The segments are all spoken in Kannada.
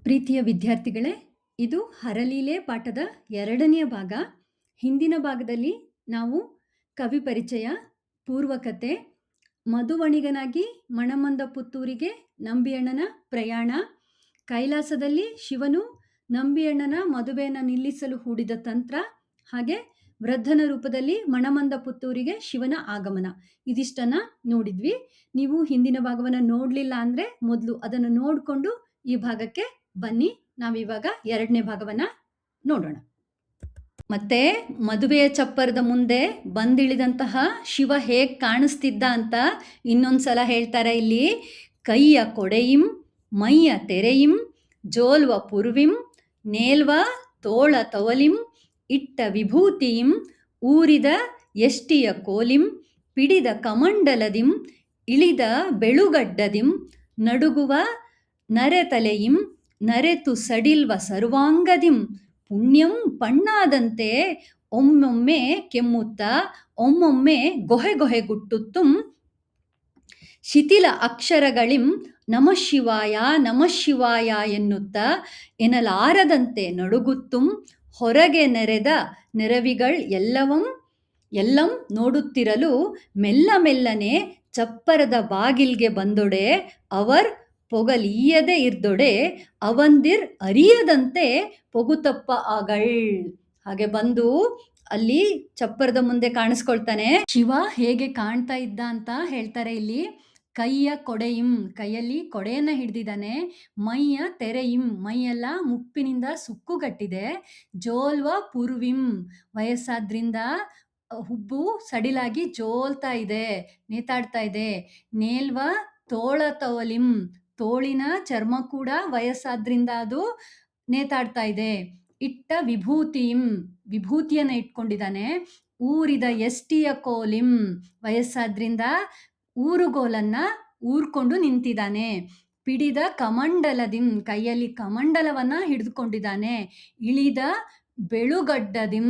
ಪ್ರೀತಿಯ ವಿದ್ಯಾರ್ಥಿಗಳೇ, ಇದು ಹರಲೀಲೆ ಪಾಠದ 2ನೆಯ ಭಾಗ. ಹಿಂದಿನ ಭಾಗದಲ್ಲಿ ನಾವು ಕವಿ ಪರಿಚಯ, ಪೂರ್ವಕತೆ, ಮಧುವಣಿಗನಾಗಿ ಮಣಮಂದ ಪುತ್ತೂರಿಗೆ ನಂಬಿಯಣ್ಣನ ಪ್ರಯಾಣ, ಕೈಲಾಸದಲ್ಲಿ ಶಿವನು ನಂಬಿಯಣ್ಣನ ಮದುವೆಯನ್ನು ನಿಲ್ಲಿಸಲು ಹೂಡಿದ ತಂತ್ರ, ಹಾಗೆ ವೃದ್ಧನ ರೂಪದಲ್ಲಿ ಮಣಮಂದ ಪುತ್ತೂರಿಗೆ ಶಿವನ ಆಗಮನ, ಇದಿಷ್ಟನ್ನು ನೋಡಿದ್ವಿ. ನೀವು ಹಿಂದಿನ ಭಾಗವನ್ನು ನೋಡಲಿಲ್ಲ ಅಂದರೆ ಮೊದಲು ಅದನ್ನು ನೋಡಿಕೊಂಡು ಈ ಭಾಗಕ್ಕೆ ಬನ್ನಿ. ನಾವಿವಾಗ 2ನೇ ಭಾಗವನ್ನ ನೋಡೋಣ. ಮತ್ತೆ ಮದುವೆಯ ಚಪ್ಪರದ ಮುಂದೆ ಬಂದಿಳಿದಂತಹ ಶಿವ ಹೇಗೆ ಕಾಣಿಸ್ತಿದ್ದ ಅಂತ ಇನ್ನೊಂದ್ಸಲ ಹೇಳ್ತಾರೆ ಇಲ್ಲಿ. ಕೈಯ ಕೊಡೆಯಿಂ ಮೈಯ ತೆರೆಯಿಂ ಜೋಲ್ವ ಪುರ್ವಿಂ ನೇಲ್ವ ತೋಳ ತವಲಿಂ ಇಟ್ಟ ವಿಭೂತಿಯಿಂ ಊರಿದ ಎಷ್ಟಿಯ ಕೋಲಿಂ ಪಿಡಿದ ಕಮಂಡಲದಿಂ ಇಳಿದ ಬೆಳುಗಡ್ಡದಿಂ ನಡುಗುವ ನರೆತಲೆಯಿಂ ನರೆತು ಸಡಿಲ್ವ ಸರ್ವಾಂಗದಿಂ ಪುಣ್ಯಂ ಪಣ್ಣಾದಂತೆ ಒಮ್ಮೊಮ್ಮೆ ಕೆಮ್ಮುತ್ತ ಒಮ್ಮೊಮ್ಮೆ ಗೊಹೆ ಗೊಹೆಗುಟ್ಟುತ್ತುಂ ಶಿಥಿಲ ಅಕ್ಷರಗಳಿಂ ನಮಃ ಶಿವಾಯ ಎನ್ನುತ್ತ ಎನ್ನಲಾರದಂತೆ ನಡುಗುತ್ತುಂ ಹೊರಗೆ ನೆರೆದ ನೆರವಿಗಳ್ ಎಲ್ಲಂ ನೋಡುತ್ತಿರಲು ಮೆಲ್ಲ ಮೆಲ್ಲನೆ ಚಪ್ಪರದ ಬಾಗಿಲ್ಗೆ ಬಂದೊಡೆ ಅವರ್ ಪೊಗಲೀಯದೆ ಇರ್ದೊಡೆ ಅವಂದಿರ್ ಅರಿಯದಂತೆ ಪೊಗುತಪ್ಪ ಆಗಳ್. ಹಾಗೆ ಬಂದು ಅಲ್ಲಿ ಚಪ್ಪರದ ಮುಂದೆ ಕಾಣಿಸ್ಕೊಳ್ತಾನೆ. ಶಿವ ಹೇಗೆ ಕಾಣ್ತಾ ಇದ್ದ ಅಂತ ಹೇಳ್ತಾರೆ ಇಲ್ಲಿ. ಕೈಯ ಕೊಡೆಯಿಂ, ಕೈಯಲ್ಲಿ ಕೊಡೆಯನ್ನ ಹಿಡ್ದಿದ್ದಾನೆ. ಮೈಯ ತೆರೆಯಿಂ, ಮೈಯೆಲ್ಲ ಮುಪ್ಪಿನಿಂದ ಸುಕ್ಕುಗಟ್ಟಿದೆ. ಜೋಲ್ವ ಪುರ್ವಿಂ, ವಯಸ್ಸಾದ್ರಿಂದ ಹುಬ್ಬು ಸಡಿಲಾಗಿ ಜೋಲ್ತಾ ಇದೆ, ನೇತಾಡ್ತಾ ಇದೆ. ನೇಲ್ವ ತೋಳ ತವಲಿಂ, ತೋಳಿನ ಚರ್ಮ ಕೂಡ ವಯಸ್ಸಾದ್ರಿಂದ ಅದು ನೇತಾಡ್ತಾ ಇದೆ. ಇಟ್ಟ ವಿಭೂತಿಯಿಂ, ವಿಭೂತಿಯನ್ನು ಇಟ್ಕೊಂಡಿದ್ದಾನೆ. ಊರಿದ ಎಷ್ಟಿಯ ಕೋಲಿಂ, ವಯಸ್ಸಾದ್ರಿಂದ ಊರುಗೋಲನ್ನ ಊರ್ಕೊಂಡು ನಿಂತಿದ್ದಾನೆ. ಪಿಡಿದ ಕಮಂಡಲದಿಂ, ಕೈಯಲ್ಲಿ ಕಮಂಡಲವನ್ನ ಹಿಡಿದುಕೊಂಡಿದ್ದಾನೆ. ಇಳಿದ ಬೆಳುಗಡ್ಡದಿಂ,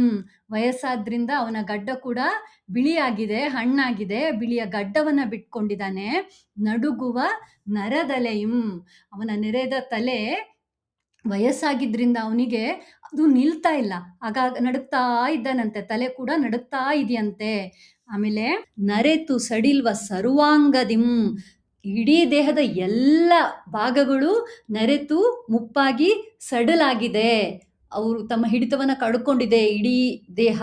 ವಯಸ್ಸಾದ್ರಿಂದ ಅವನ ಗಡ್ಡ ಕೂಡ ಬಿಳಿಯಾಗಿದೆ, ಹಣ್ಣಾಗಿದೆ, ಬಿಳಿಯ ಗಡ್ಡವನ್ನ ಬಿಟ್ಕೊಂಡಿದ್ದಾನೆ. ನಡುಗುವ ನರದಲೆಯಿಂ, ಅವನ ನೆರೆದ ತಲೆ ವಯಸ್ಸಾಗಿದ್ರಿಂದ ಅವನಿಗೆ ಅದು ನಿಲ್ತಾ ಇಲ್ಲ, ಆಗಾಗ ನಡುಗ್ತಾ ಇದ್ದಾನಂತೆ, ತಲೆ ಕೂಡ ನಡುಗ್ತಾ ಇದೆಯಂತೆ. ಆಮೇಲೆ ನರೆತು ಸಡಿಲ್ವ ಸರ್ವಾಂಗದಿಂ, ಇಡೀ ದೇಹದ ಎಲ್ಲ ಭಾಗಗಳು ನರೆತು ಮುಪ್ಪಾಗಿ ಸಡಲಾಗಿದೆ. ಅವರು ತಮ್ಮ ಹಿಡಿತವನ್ನ ಕಳ್ಕೊಂಡಿದೆ ಇಡೀ ದೇಹ,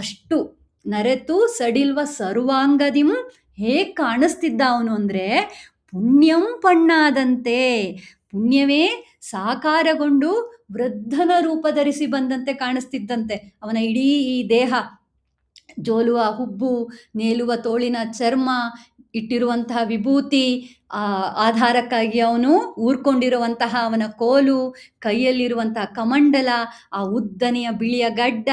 ಅಷ್ಟು ನರೆತು ಸಡಿಲ್ವ ಸರ್ವಾಂಗದಿಂ. ಹೇಗೆ ಕಾಣಿಸ್ತಿದ್ದ ಅವನು ಅಂದರೆ ಪುಣ್ಯಂ ಪಣ್ಣಾದಂತೆ, ಪುಣ್ಯವೇ ಸಾಕಾರಗೊಂಡು ವೃದ್ಧನ ರೂಪ ಧರಿಸಿ ಬಂದಂತೆ ಕಾಣಿಸ್ತಿದ್ದಂತೆ. ಅವನ ಇಡೀ ಈ ದೇಹ, ಜೋಲುವ ಹುಬ್ಬು, ನೇಲುವ ತೋಳಿನ ಚರ್ಮ, ಇಟ್ಟಿರುವಂತಹ ವಿಭೂತಿ, ಆಧಾರಕ್ಕಾಗಿ ಅವನು ಊರ್ಕೊಂಡಿರುವಂತಹ ಅವನ ಕೋಲು, ಕೈಯಲ್ಲಿರುವಂತಹ ಕಮಂಡಲ, ಆ ಉದ್ದನೆಯ ಬಿಳಿಯ ಗಡ್ಡ,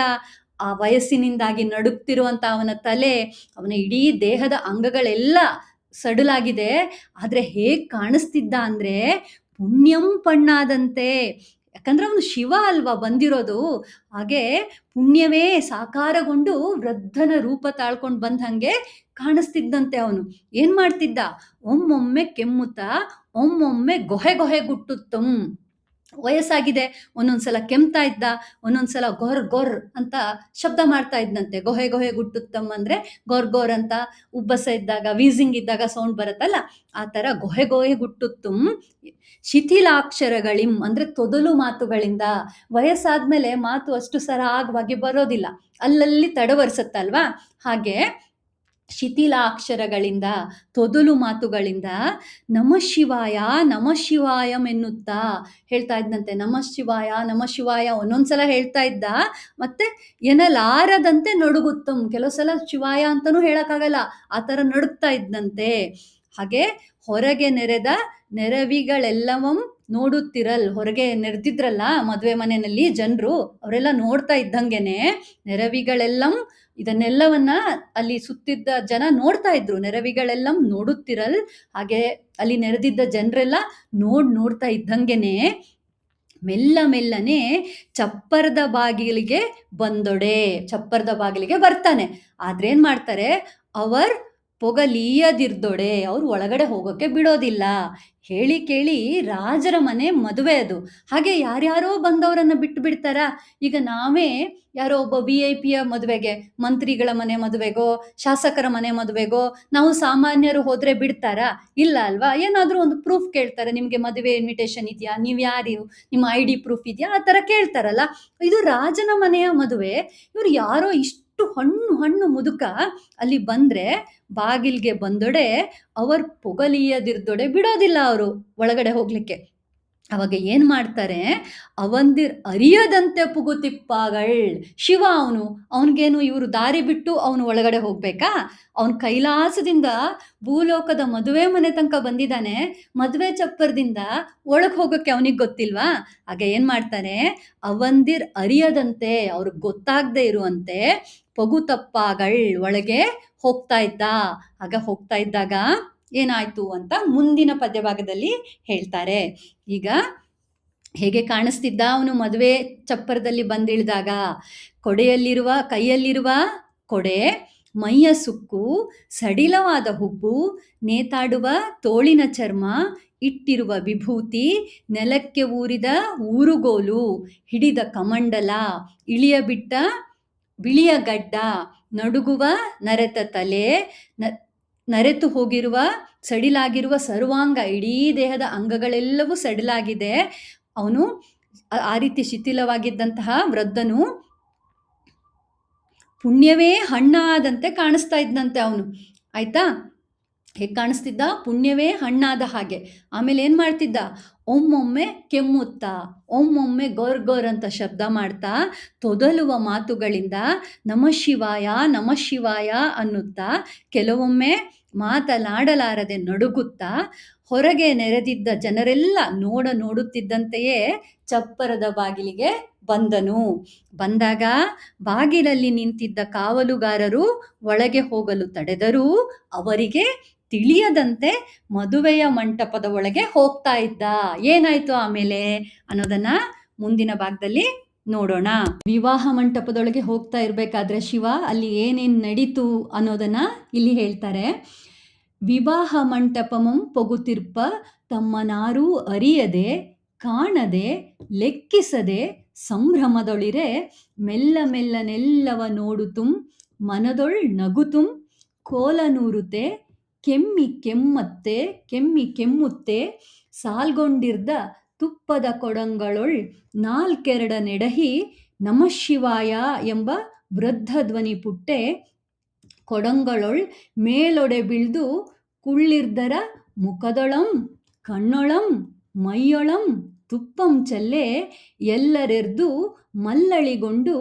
ಆ ವಯಸ್ಸಿನಿಂದಾಗಿ ನಡುಗ್ತಿರುವಂಥ ಅವನ ತಲೆ, ಅವನ ಇಡೀ ದೇಹದ ಅಂಗಗಳೆಲ್ಲ ಸಡಲಾಗಿದೆ. ಆದರೆ ಹೇಗೆ ಕಾಣಿಸ್ತಿದ್ದ ಅಂದರೆ ಪುಣ್ಯಂ ಪಣ್ಣಾದಂತೆ, ಯಾಕಂದ್ರೆ ಅವನು ಶಿವ ಅಲ್ವಾ ಬಂದಿರೋದು. ಹಾಗೆ ಪುಣ್ಯವೇ ಸಾಕಾರಗೊಂಡು ವೃದ್ಧನ ರೂಪ ತಾಳ್ಕೊಂಡು ಬಂದ ಹಾಗೆ ಕಾಣಿಸ್ತಿದ್ದಂತೆ. ಅವನು ಏನು ಮಾಡ್ತಿದ್ದ, ಒಮ್ಮೊಮ್ಮೆ ಕೆಮ್ಮುತ್ತ ಒಮ್ಮೊಮ್ಮೆ ಗೊಹೆ ಗುಟ್ಟುತ್ತಂ, ವಯಸ್ಸಾಗಿದೆ, ಒಂದೊಂದ್ಸಲ ಕೆಮ್ತಾ ಇದ್ದ, ಒಂದೊಂದ್ಸಲ ಗೊರ್ ಅಂತ ಶಬ್ದ ಮಾಡ್ತಾ ಇದ್ದಂತೆ. ಗೊಹೆ ಗುಟ್ಟುತ್ತಂ ಅಂದರೆ ಗೊರ್ ಅಂತ ಉಬ್ಬಸ ಇದ್ದಾಗ, ವೀಸಿಂಗ್ ಇದ್ದಾಗ ಸೌಂಡ್ ಬರುತ್ತಲ್ಲ, ಆ ಥರ ಗೊಹೆ ಗುಟ್ಟುತ್ತಂ. ಶಿಥಿಲಾಕ್ಷರಗಳಿಂ ಅಂದರೆ ತೊದಲು ಮಾತುಗಳಿಂದ, ವಯಸ್ಸಾದ್ಮೇಲೆ ಮಾತು ಅಷ್ಟು ಸರಾಗವಾಗಿ ಬರೋದಿಲ್ಲ, ಅಲ್ಲಲ್ಲಿ ತಡವರಿಸುತ್ತಲ್ವಾ, ಹಾಗೆ ಶಿಥಿಲಾಕ್ಷರಗಳಿಂದ, ತೊದಲು ಮಾತುಗಳಿಂದ ನಮಃ ಶಿವಾಯಂ ಎನ್ನುತ್ತಾ ಹೇಳ್ತಾ ಇದ್ದಂತೆ. ನಮಃ ಶಿವಾಯ ಒಂದೊಂದ್ಸಲ ಹೇಳ್ತಾ ಇದ್ದ. ಮತ್ತೆ ಎನ್ನಲಾರದಂತೆ ನಡುಗುತ್ತಂ, ಕೆಲವು ಸಲ ಶಿವಾಯ ಅಂತಲೂ ಹೇಳೋಕ್ಕಾಗಲ್ಲ, ಆ ಥರ ನಡುಗ್ತಾ ಇದ್ದಂತೆ. ಹಾಗೆ ಹೊರಗೆ ನೆರೆದ ನೆರವಿಗಳೆಲ್ಲವಂ ನೋಡುತ್ತಿರಲ್, ಹೊರಗೆ ನೆರೆದಿದ್ರಲ್ಲ ಮದುವೆ ಮನೆಯಲ್ಲಿ ಜನರು, ಅವರೆಲ್ಲ ನೋಡ್ತಾ ಇದ್ದಂಗೆನೆ ನೆರವಿಗಳೆಲ್ಲಂ, ಇದನ್ನೆಲ್ಲವನ್ನ ಅಲ್ಲಿ ಸುತ್ತಿದ್ದ ಜನ ನೋಡ್ತಾ ಇದ್ರು. ನೆರವಿಗಳೆಲ್ಲಂ ನೋಡುತ್ತಿರಲ್, ಹಾಗೆ ಅಲ್ಲಿ ನೆರೆದಿದ್ದ ಜನರೆಲ್ಲ ನೋಡ್ತಾ ಇದ್ದಂಗೆನೆ ಮೆಲ್ಲನೆ ಚಪ್ಪರದ ಬಾಗಿಲಿಗೆ ಬಂದೊಡೆ, ಚಪ್ಪರದ ಬಾಗಿಲಿಗೆ ಬರ್ತಾನೆ. ಆದ್ರೇನ್ ಮಾಡ್ತಾರೆ, ಅವರ್ ಪೊಗಲೀಯದಿರ್ದೊಡೆ ಅವ್ರು ಒಳಗಡೆ ಹೋಗೋಕ್ಕೆ ಬಿಡೋದಿಲ್ಲ. ಹೇಳಿ ಕೇಳಿ ರಾಜರ ಮನೆ ಮದುವೆ ಅದು. ಹಾಗೆ ಯಾರ್ಯಾರೋ ಬಂದವರನ್ನ ಬಿಟ್ಟು ಬಿಡ್ತಾರಾ? ಈಗ ನಾವೇ ಯಾರೋ ಒಬ್ಬ VIP ಯ ಮದುವೆಗೆ, ಮಂತ್ರಿಗಳ ಮನೆ ಮದುವೆಗೋ, ಶಾಸಕರ ಮನೆ ಮದುವೆಗೋ ನಾವು ಸಾಮಾನ್ಯರು ಹೋದ್ರೆ ಬಿಡ್ತಾರಾ? ಇಲ್ಲ ಅಲ್ವಾ? ಏನಾದ್ರೂ ಒಂದು ಪ್ರೂಫ್ ಕೇಳ್ತಾರೆ. ನಿಮ್ಗೆ ಮದುವೆ ಇನ್ವಿಟೇಷನ್ ಇದೆಯಾ? ನೀವ್ ಯಾರು? ನಿಮ್ಮ ID ಪ್ರೂಫ್ ಇದೆಯಾ? ಆ ತರ ಕೇಳ್ತಾರಲ್ಲ. ಇದು ರಾಜನ ಮನೆಯ ಮದುವೆ. ಇವ್ರು ಯಾರೋ ಇಷ್ಟು ಹಣ್ಣು ಮುದುಕ ಅಲ್ಲಿ ಬಂದ್ರೆ ಬಾಗಿಲ್ಗೆ ಬಂದೊಡೆ ಅವರ್ ಪೊಗಲಿಯದಿರ್ದೊಡೆ ಬಿಡೋದಿಲ್ಲ ಅವರು ಒಳಗಡೆ ಹೋಗ್ಲಿಕ್ಕೆ. ಅವಾಗ ಏನ್ ಮಾಡ್ತಾರೆ, ಅವಂದಿರ್ ಅರಿಯದಂತೆ ಪುಗುತಿಪ್ಪಗಳ್. ಶಿವ ಅವನಿಗೇನು ಇವರು ದಾರಿ ಬಿಟ್ಟು ಅವನು ಒಳಗಡೆ ಹೋಗ್ಬೇಕಾ? ಅವನ್ ಕೈಲಾಸದಿಂದ ಭೂಲೋಕದ ಮದುವೆ ಮನೆ ತನಕ ಬಂದಿದ್ದಾನೆ. ಮದುವೆ ಚಪ್ಪರದಿಂದ ಒಳಗ್ ಹೋಗೋಕ್ಕೆ ಅವನಿಗೆ ಗೊತ್ತಿಲ್ವಾ? ಆಗ ಏನ್ ಮಾಡ್ತಾನೆ, ಅವಂದಿರ್ ಅರಿಯದಂತೆ, ಅವ್ರಿಗೆ ಗೊತ್ತಾಗದೆ ಇರುವಂತೆ ಪಗುತಪ್ಪಗಳ್ ಒಳಗೆ ಹೋಗ್ತಾ ಇದ್ದ. ಆಗ ಹೋಗ್ತಾ ಇದ್ದಾಗ ಏನಾಯ್ತು ಅಂತ ಮುಂದಿನ ಪದ್ಯಭಾಗದಲ್ಲಿ ಹೇಳ್ತಾರೆ. ಈಗ ಹೇಗೆ ಕಾಣಿಸ್ತಿದ್ದ ಅವನು ಮದುವೆ ಚಪ್ಪರದಲ್ಲಿ ಬಂದಿಳಿದಾಗ? ಕೈಯಲ್ಲಿರುವ ಕೊಡೆ, ಮೈಯ ಸುಕ್ಕು, ಸಡಿಲವಾದ ಹುಬ್ಬು, ನೇತಾಡುವ ತೋಳಿನ ಚರ್ಮ, ಇಟ್ಟಿರುವ ವಿಭೂತಿ, ನೆಲಕ್ಕೆ ಊರಿದ ಊರುಗೋಲು, ಹಿಡಿದ ಕಮಂಡಲ, ಇಳಿಯಬಿಟ್ಟ ಬಿಳಿಯ ಗಡ್ಡ, ನಡುಗುವ ನರೆತ ತಲೆ, ನರೆತು ಹೋಗಿರುವ ಸಡಿಲಾಗಿರುವ ಸರ್ವಾಂಗ, ಇಡೀ ದೇಹದ ಅಂಗಗಳೆಲ್ಲವೂ ಸಡಿಲಾಗಿದೆ. ಅವನು ಆ ರೀತಿ ಶಿಥಿಲವಾಗಿದ್ದಂತಹ ವೃದ್ಧನು ಪುಣ್ಯವೇ ಹಣ್ಣಾದಂತೆ ಕಾಣಿಸ್ತಾ ಇದ್ದಂತೆ ಅವನು. ಆಯ್ತಾ? ಹೇಗೆ ಕಾಣಿಸ್ತಿದ್ದ? ಪುಣ್ಯವೇ ಹಣ್ಣಾದ ಹಾಗೆ. ಆಮೇಲೆ ಏನು ಮಾಡ್ತಿದ್ದ? ಒಮ್ಮೊಮ್ಮೆ ಕೆಮ್ಮುತ್ತಾ, ಒಮ್ಮೊಮ್ಮೆ ಗೋರ್ ಅಂತ ಶಬ್ದ ಮಾಡ್ತಾ, ತೊದಲುವ ಮಾತುಗಳಿಂದ ನಮಃ ಶಿವಾಯ ಅನ್ನುತ್ತಾ, ಕೆಲವೊಮ್ಮೆ ಮಾತನಾಡಲಾರದೆ ನಡುಗುತ್ತಾ, ಹೊರಗೆ ನೆರೆದಿದ್ದ ಜನರೆಲ್ಲ ನೋಡುತ್ತಿದ್ದಂತೆಯೇ ಚಪ್ಪರದ ಬಾಗಿಲಿಗೆ ಬಂದನು. ಬಂದಾಗ ಬಾಗಿಲಲ್ಲಿ ನಿಂತಿದ್ದ ಕಾವಲುಗಾರರು ಒಳಗೆ ಹೋಗಲು ತಡೆದರೂ ಅವರಿಗೆ ತಿಳಿಯದಂತೆ ಮದುವೆಯ ಮಂಟಪದ ಒಳಗೆ ಹೋಗ್ತಾ ಇದ್ದ. ಏನಾಯ್ತು ಆಮೇಲೆ ಅನ್ನೋದನ್ನ ಮುಂದಿನ ಭಾಗದಲ್ಲಿ ನೋಡೋಣ. ವಿವಾಹ ಮಂಟಪದೊಳಗೆ ಹೋಗ್ತಾ ಇರ್ಬೇಕಾದ್ರೆ ಶಿವ ಅಲ್ಲಿ ಏನೇನ್ ನಡೀತು ಅನ್ನೋದನ್ನ ಇಲ್ಲಿ ಹೇಳ್ತಾರೆ. ವಿವಾಹ ಮಂಟಪಮಂ ಪೊಗುತಿರ್ಪ ತಮ್ಮನಾರೂ ಅರಿಯದೆ ಕಾಣದೆ ಲೆಕ್ಕಿಸದೆ ಸಂಭ್ರಮದೊಳಿರೆ ಮೆಲ್ಲನೆಲ್ಲವ ನೋಡುತ್ತುಂ ಮನದೊಳ್ ನಗುತ್ತುಂ ಕೋಲನೂರುತೆ ಕೆಮ್ಮಿ ಕೆಮ್ಮುತ್ತೆ ಸಾಲ್ಗೊಂಡಿರ್ದ ತುಪ್ಪದ ಕೊಡಂಗಳೊಳ್ ನಾಲ್ಕೆರಡ ನೆಡಹಿ ನಮಃ ಶಿವಾಯ ಎಂಬ ವೃದ್ಧ ಧ್ವನಿ ಪುಟ್ಟೆ ಕೊಡಂಗಳೊಳ್ ಮೇಲೊಡೆ ಬೀಳ್ದು ಕುಳ್ಳಿರ್ದರ ಮುಖದೊಳಂ ಕಣ್ಣೊಳಂ ಮೈಯೊಳಂ ತುಪ್ಪಂ ಚೆಲ್ಲೆ ಎಲ್ಲರೆರ್ದು ಮಲ್ಲಳಿಗೊಂಡು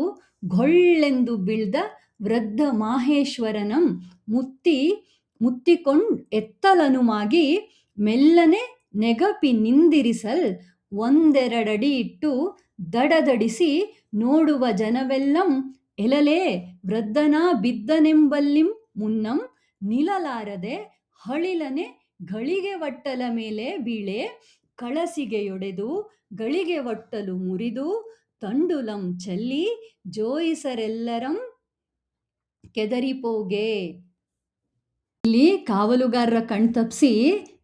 ಗೊಳ್ಳೆಂದು ಬೀಳ್ದ ವೃದ್ಧ ಮಾಹೇಶ್ವರನಂ ಮುತ್ತಿಕೊಂಡ್ ಎತ್ತಲನುಮಾಗಿ ಮೆಲ್ಲನೆ ನೆಗಪಿ ನಿಂದಿರಿಸಲ್ ಒಂದೆರಡಡಿ ಇಟ್ಟು ದಡದಡಿಸಿ ನೋಡುವ ಜನವೆಲ್ಲಂ ಎಲಲೇ ವೃದ್ಧನಾ ಬಿದ್ದನೆಂಬಲ್ಲಿಂ ಮುನ್ನಂ ನಿಲಲಾರದೆ ಹಳಿಲನೆ ಗಳಿಗೆ ಒಟ್ಟಲ ಮೇಲೆ ಬೀಳೆ ಕಳಸಿಗೆಯೊಡೆದು ಗಳಿಗೆ ಒಟ್ಟಲು ಮುರಿದು ತಂಡುಲಂ ಚೆಲ್ಲಿ ಜೋಯಿಸರೆಲ್ಲರಂ ಕೆದರಿಪೋಗೆ. ಇಲ್ಲಿ ಕಾವಲುಗಾರರ ಕಣ್ತಪ್ಸಿ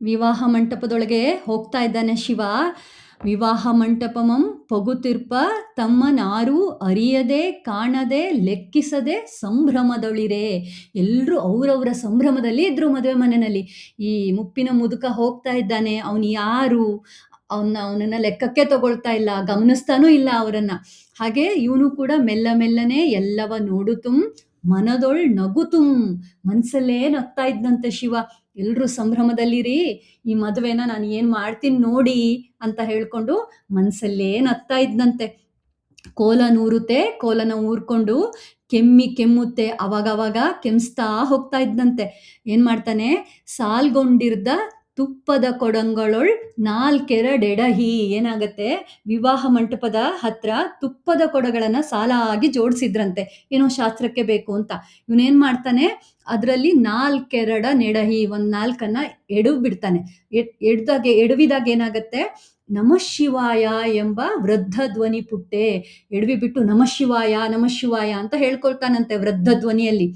ವಿವಾಹ ಮಂಟಪದೊಳಗೆ ಹೋಗ್ತಾ ಇದ್ದಾನೆ ಶಿವ. ವಿವಾಹ ಮಂಟಪಮಂ ಪೊಗುತಿರ್ಪ ತಮ್ಮನಾರೂ ಅರಿಯದೆ ಕಾಣದೆ ಲೆಕ್ಕಿಸದೆ ಸಂಭ್ರಮದೊಳಿರೆ. ಎಲ್ಲರೂ ಅವರವರ ಸಂಭ್ರಮದಲ್ಲಿ ಇದ್ರು ಮದುವೆ ಮನೆಯಲ್ಲಿ. ಈ ಮುಪ್ಪಿನ ಮುದುಕ ಹೋಗ್ತಾ ಇದ್ದಾನೆ, ಅವನು ಯಾರು, ಅವನನ್ನ ಲೆಕ್ಕಕ್ಕೆ ತಗೊಳ್ತಾ ಇಲ್ಲ, ಗಮನಿಸ್ತಾನೂ ಇಲ್ಲ ಅವರನ್ನ. ಹಾಗೆ ಇವನು ಕೂಡ ಮೆಲ್ಲನೆ ಎಲ್ಲವ ನೋಡುತ್ತುಂ ಮನದೊಳ್ ನಗುತುಂ, ಮನ್ಸಲ್ಲೇ ನಗ್ತಾ ಇದ್ದಂತೆ ಶಿವ. ಎಲ್ರೂ ಸಂಭ್ರಮದಲ್ಲಿರಿ, ಈ ಮದುವೆನ ನಾನು ಏನ್ ಮಾಡ್ತೀನಿ ನೋಡಿ ಅಂತ ಹೇಳ್ಕೊಂಡು ಮನ್ಸಲ್ಲೇ ನಗ್ತಾ ಇದ್ದಂತೆ. ಕೋಲನ ಊರ್ಕೊಂಡು ಕೆಮ್ಮುತ್ತೆ, ಅವಾಗವಾಗ ಕೆಮ್ಸ್ತಾ ಹೋಗ್ತಾ ಇದ್ದಂತೆ. ಏನ್ ಮಾಡ್ತಾನೆ, ಸಾಲ್ಗೊಂಡಿರ್ದ ತುಪ್ಪದ ಕೊಡಂಗಳೊಳ್ ನಾಲ್ಕೆರಡೆಡಹಿ. ಏನಾಗತ್ತೆ, ವಿವಾಹ ಮಂಟಪದ ಹತ್ರ ತುಪ್ಪದ ಕೊಡಗಳನ್ನ ಸಾಲಾಗಿ ಜೋಡಿಸಿದ್ರಂತೆ, ಏನೋ ಶಾಸ್ತ್ರಕ್ಕೆ ಬೇಕು ಅಂತ. ಇವನೇನ್ ಮಾಡ್ತಾನೆ, ಅದರಲ್ಲಿ ನಾಲ್ಕೆರಡ ನೆಡಹಿ, ಒಂದ್ ನಾಲ್ಕನ್ನ ಎಡವ್ ಬಿಡ್ತಾನೆ. ಎಡವಿದಾಗ ಏನಾಗತ್ತೆ, ನಮಃ ಶಿವಾಯ ಎಂಬ ವೃದ್ಧ ಧ್ವನಿ ಪುಟ್ಟೆ. ಎಡವಿ ಬಿಟ್ಟು ನಮಃ ಶಿವಾಯ ಅಂತ ಹೇಳ್ಕೊಳ್ತಾನಂತೆ ವೃದ್ಧ ಧ್ವನಿಯಲ್ಲಿ.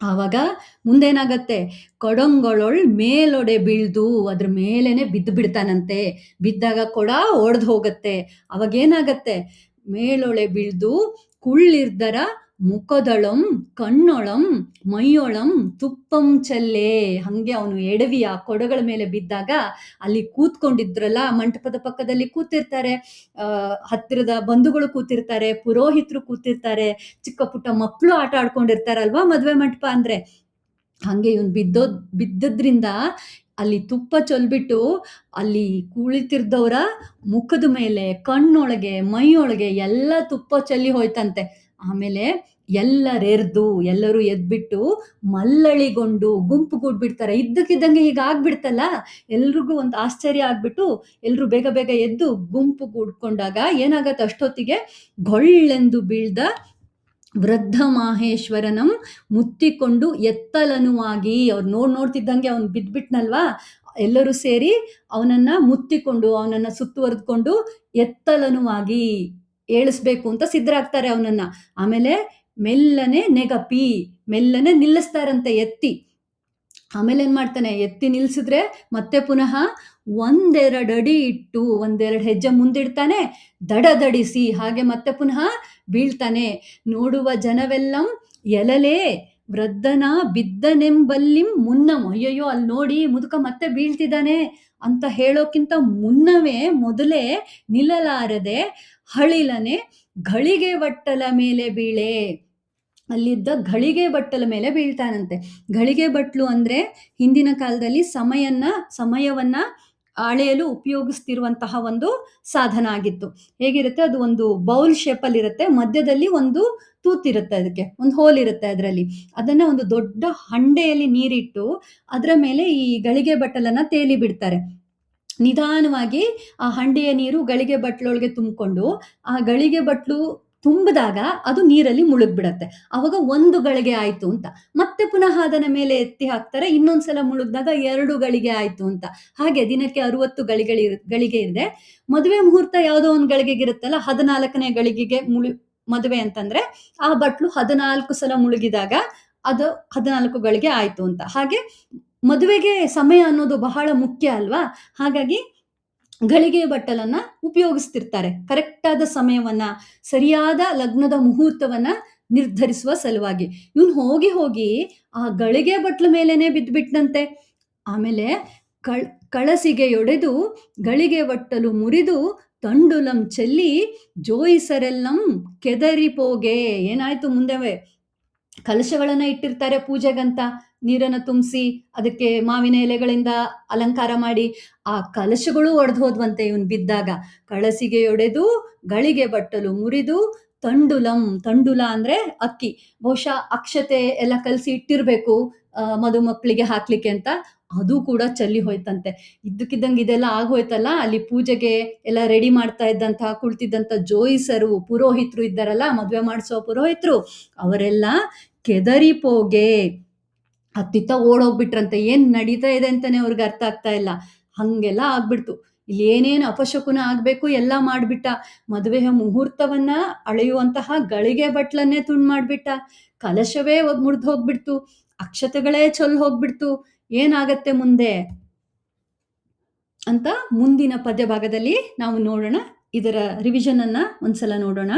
ಆವಾಗ ಮುಂದೇನಾಗತ್ತೆ, ಕೊಡಂಗೊಳೊಳ್ ಮೇಲೊಡೆ ಬೀಳ್ದು ಅದ್ರ ಮೇಲೇನೆ ಬಿದ್ದು ಬಿಡ್ತಾನಂತೆ. ಬಿದ್ದಾಗ ಕೊಡ ಒಡ್ದ್ ಹೋಗತ್ತೆ. ಅವಾಗೇನಾಗತ್ತೆ, ಮೇಲೊಳೆ ಬೀಳ್ದು ಕುಳ್ಳಿರ್ದರ ಮುಖದೊಳಂ ಕಣ್ಣೊಳಂ ಮೈಯೊಳಂ ತುಪ್ಪಂ ಚೆಲ್ಲೇ. ಹಂಗೆ ಅವನು ಎಡವಿ ಆ ಕೊಡಗಳ ಮೇಲೆ ಬಿದ್ದಾಗ ಅಲ್ಲಿ ಕೂತ್ಕೊಂಡಿದ್ರಲ್ಲ, ಮಂಟಪದ ಪಕ್ಕದಲ್ಲಿ ಕೂತಿರ್ತಾರೆ, ಹತ್ತಿರದ ಬಂಧುಗಳು ಕೂತಿರ್ತಾರೆ, ಪುರೋಹಿತರು ಕೂತಿರ್ತಾರೆ, ಚಿಕ್ಕ ಪುಟ್ಟ ಮಕ್ಕಳು ಆಟ ಆಡ್ಕೊಂಡಿರ್ತಾರಲ್ವಾ ಮದ್ವೆ ಮಂಟಪ ಅಂದ್ರೆ. ಹಂಗೆ ಇವ್ನು ಬಿದ್ದದ್ರಿಂದ ಅಲ್ಲಿ ತುಪ್ಪ ಚೆಲ್ಬಿಟ್ಟು ಅಲ್ಲಿ ಕುಳಿತಿರ್ದವ್ರ ಮುಖದ ಮೇಲೆ, ಕಣ್ಣೊಳಗೆ, ಮೈಯೊಳಗೆ ಎಲ್ಲ ತುಪ್ಪ ಚೆಲ್ಲಿ ಹೋಯ್ತಂತೆ. ಆಮೇಲೆ ಎಲ್ಲರೂ ಎದ್ಬಿಟ್ಟು ಮಲ್ಲಳಿಗೊಂಡು ಗುಂಪುಗೂಡ್ಬಿಡ್ತಾರೆ. ಇದ್ದಕ್ಕಿದ್ದಂಗೆ ಹೀಗಾಗ್ಬಿಡ್ತಲ್ಲ, ಎಲ್ರಿಗೂ ಒಂದು ಆಶ್ಚರ್ಯ ಆಗ್ಬಿಟ್ಟು ಎಲ್ರು ಬೇಗ ಬೇಗ ಎದ್ದು ಗುಂಪುಗೂಡ್ಕೊಂಡಾಗ ಏನಾಗತ್ತೆ, ಅಷ್ಟೊತ್ತಿಗೆ ಗೊಳ್ಳೆಂದು ಬೀಳ್ದ ವೃದ್ಧ ಮಾಹೇಶ್ವರನಂ ಮುತ್ತಿಕೊಂಡು ಎತ್ತಲನುವಾಗಿ. ಅವ್ರು ನೋಡ್ತಿದ್ದಂಗೆ ಅವ್ನು ಬಿದ್ಬಿಟ್ನಲ್ವಾ, ಎಲ್ಲರೂ ಸೇರಿ ಅವನನ್ನ ಮುತ್ತಿಕೊಂಡು ಅವನನ್ನ ಸುತ್ತುವರೆದ್ಕೊಂಡು ಎತ್ತಲನುವಾಗಿ ಏಳಿಸ್ಬೇಕು ಅಂತ ಸಿದ್ಧರಾಗ್ತಾರೆ ಅವನನ್ನ. ಆಮೇಲೆ ಮೆಲ್ಲನೆ ನಿಲ್ಲಿಸ್ತಾರಂತೆ ಎತ್ತಿ. ಆಮೇಲೆ ಏನ್ ಮಾಡ್ತಾನೆ, ಎತ್ತಿ ನಿಲ್ಸಿದ್ರೆ ಮತ್ತೆ ಪುನಃ ಒಂದೆರಡು ಅಡಿ ಇಟ್ಟು ಒಂದೆರಡು ಹೆಜ್ಜೆ ಮುಂದಿಡ್ತಾನೆ, ದಡದಡಿಸಿ ಹಾಗೆ ಮತ್ತೆ ಪುನಃ ಬೀಳ್ತಾನೆ. ನೋಡುವ ಜನವೆಲ್ಲಂ ಎಲಲೇ ವೃದ್ಧನ ಬಿದ್ದನೆಂಬಲ್ಲಿಂ ಮುನ್ನಂ. ಅಯ್ಯಯ್ಯೋ ಅಲ್ಲಿ ನೋಡಿ ಮುದುಕ ಮತ್ತೆ ಬೀಳ್ತಿದ್ದಾನೆ ಅಂತ ಹೇಳೋಕ್ಕಿಂತ ಮೊದಲೇ ನಿಲ್ಲಲಾರದೆ ಹಳಿಲನೆ ಘಳಿಗೆ ಬಟ್ಟಲ ಮೇಲೆ ಬೀಳೆ. ಅಲ್ಲಿದ್ದ ಘಳಿಗೆ ಬಟ್ಟಲ ಮೇಲೆ ಬೀಳ್ತಾನಂತೆ. ಘಳಿಗೆ ಬಟ್ಲು ಅಂದ್ರೆ ಹಿಂದಿನ ಕಾಲದಲ್ಲಿ ಸಮಯವನ್ನ ಅಳೆಯಲು ಉಪಯೋಗಿಸ್ತಿರುವಂತಹ ಒಂದು ಸಾಧನ ಆಗಿತ್ತು. ಹೇಗಿರುತ್ತೆ, ಅದು ಒಂದು ಬೌಲ್ ಶೇಪಲ್ಲಿ ಇರುತ್ತೆ, ಮಧ್ಯದಲ್ಲಿ ಒಂದು ತೂತಿರುತ್ತೆ, ಅದಕ್ಕೆ ಒಂದು ಹೋಲ್ ಇರುತ್ತೆ ಅದರಲ್ಲಿ. ಅದನ್ನ ಒಂದು ದೊಡ್ಡ ಹಂಡೆಯಲ್ಲಿ ನೀರಿಟ್ಟು ಅದರ ಮೇಲೆ ಈ ಗಳಿಗೆ ಬಟ್ಟಲನ್ನ ತೇಲಿ ಬಿಡ್ತಾರೆ. ನಿಧಾನವಾಗಿ ಆ ಹಂಡೆಯ ನೀರು ಗಳಿಗೆ ಬಟ್ಲೊಳಗೆ ತುಂಬಿಕೊಂಡು ಆ ಗಳಿಗೆ ಬಟ್ಲು ತುಂಬಿದಾಗ ಅದು ನೀರಲ್ಲಿ ಮುಳುಗ್ಬಿಡತ್ತೆ. ಅವಾಗ ಒಂದು ಗಳಿಗೆ ಆಯ್ತು ಅಂತ. ಮತ್ತೆ ಪುನಃ ಅದನ್ನ ಮೇಲೆ ಎತ್ತಿ ಹಾಕ್ತಾರೆ, ಇನ್ನೊಂದ್ಸಲ ಮುಳುಗ್ದಾಗ 2 ಗಳಿಗೆ ಆಯ್ತು ಅಂತ. ಹಾಗೆ ದಿನಕ್ಕೆ 60 ಗಳಿಗೆ ಇದೆ. ಮದುವೆ ಮುಹೂರ್ತ ಯಾವುದೋ ಒಂದು ಗಳಿಗೆಗಿರುತ್ತಲ್ಲ, 14ನೇ ಗಳಿಗೆಗೆ ಮದುವೆ ಅಂತಂದ್ರೆ ಆ ಬಟ್ಲು 14 ಸಲ ಮುಳುಗಿದಾಗ ಅದು 14 ಗಳಿಗೆ ಆಯ್ತು ಅಂತ. ಹಾಗೆ ಮದುವೆಗೆ ಸಮಯ ಅನ್ನೋದು ಬಹಳ ಮುಖ್ಯ ಅಲ್ವಾ, ಹಾಗಾಗಿ ಗಳಿಗೆ ಬಟ್ಟಲನ್ನ ಉಪಯೋಗಿಸ್ತಿರ್ತಾರೆ ಕರೆಕ್ಟ್ ಆದ ಸಮಯವನ್ನ, ಸರಿಯಾದ ಲಗ್ನದ ಮುಹೂರ್ತವನ್ನ ನಿರ್ಧರಿಸುವ ಸಲುವಾಗಿ. ಇವನು ಹೋಗಿ ಆ ಗಳಿಗೆ ಬಟ್ಲ ಮೇಲೇನೆ ಬಿದ್ಬಿಟ್ನಂತೆ. ಆಮೇಲೆ ಕಳಸಿಗೆಯೊಡೆದು ಗಳಿಗೆ ಬಟ್ಟಲು ಮುರಿದು ತಂಡುಲಂ ಚೆಲ್ಲಿ ಜೋಯಿಸರೆಲ್ಲಂ ಕೆದರಿಪೋಗೆ. ಏನಾಯ್ತು ಮುಂದೆವೆ, ಕಲಶಗಳನ್ನ ಇಟ್ಟಿರ್ತಾರೆ ಪೂಜೆಗಂತ, ನೀರನ್ನು ತುಂಬಿಸಿ ಅದಕ್ಕೆ ಮಾವಿನ ಎಲೆಗಳಿಂದ ಅಲಂಕಾರ ಮಾಡಿ. ಆ ಕಲಶಗಳು ಒಡೆದು ಹೋದ್ವಂತೆ ಇವನು ಬಿದ್ದಾಗ. ಕಳಸಿಗೆಯೊಡೆದು ಗಳಿಗೆ ಬಟ್ಟಲು ಮುರಿದು ತಂಡುಲ ಅಂದ್ರೆ ಅಕ್ಕಿ, ಬಹುಶಃ ಅಕ್ಷತೆ ಎಲ್ಲ ಕಲಸಿ ಇಟ್ಟಿರ್ಬೇಕು ಮದುಮಕ್ಕಳಿಗೆ ಹಾಕ್ಲಿಕ್ಕೆ ಅಂತ, ಅದು ಕೂಡ ಚೆಲ್ಲಿ ಹೋಯ್ತಂತೆ. ಇದ್ದಕ್ಕಿದ್ದಂಗೆ ಇದೆಲ್ಲ ಆಗೋಯ್ತಲ್ಲ, ಅಲ್ಲಿ ಪೂಜೆಗೆ ಎಲ್ಲ ರೆಡಿ ಮಾಡ್ತಾ ಇದ್ದಂತಹ ಕುಳಿತಿದ್ದಂಥ ಜೋಯಿಸರು, ಪುರೋಹಿತರು ಇದ್ದಾರಲ್ಲ, ಮದುವೆ ಮಾಡಿಸೋ ಪುರೋಹಿತರು, ಅವರೆಲ್ಲ ಕೆದರಿಪೋಗೆ ಅತ್ತಿತ್ತ ಓಡೋಗ್ಬಿಟ್ರಂತೆ. ಏನ್ ನಡೀತಾ ಇದೆ ಅಂತಾನೆ ಅವ್ರಿಗೆ ಅರ್ಥ ಆಗ್ತಾ ಇಲ್ಲ. ಹಂಗೆಲ್ಲ ಆಗ್ಬಿಡ್ತು. ಇಲ್ಲಿ ಏನೇನು ಅಪಶಕುನ ಆಗ್ಬೇಕು ಎಲ್ಲ ಮಾಡ್ಬಿಟ್ಟ. ಮದುವೆಯ ಮುಹೂರ್ತವನ್ನ ಅಳೆಯುವಂತಹ ಗಳಿಗೆ ಬಟ್ಲನ್ನೇ ತುಂಡು ಮಾಡ್ಬಿಟ್ಟ. ಕಲಶವೇ ಮುರಿದು ಹೋಗ್ಬಿಡ್ತು, ಅಕ್ಷತೆಗಳೇ ಚೊಲ್ ಹೋಗ್ಬಿಡ್ತು. ಏನಾಗತ್ತೆ ಮುಂದೆ ಅಂತ ಮುಂದಿನ ಪದ್ಯ ಭಾಗದಲ್ಲಿ ನಾವು ನೋಡೋಣ. ಇದರ ರಿವಿಷನ್ ಅನ್ನ ಒಂದ್ಸಲ ನೋಡೋಣ.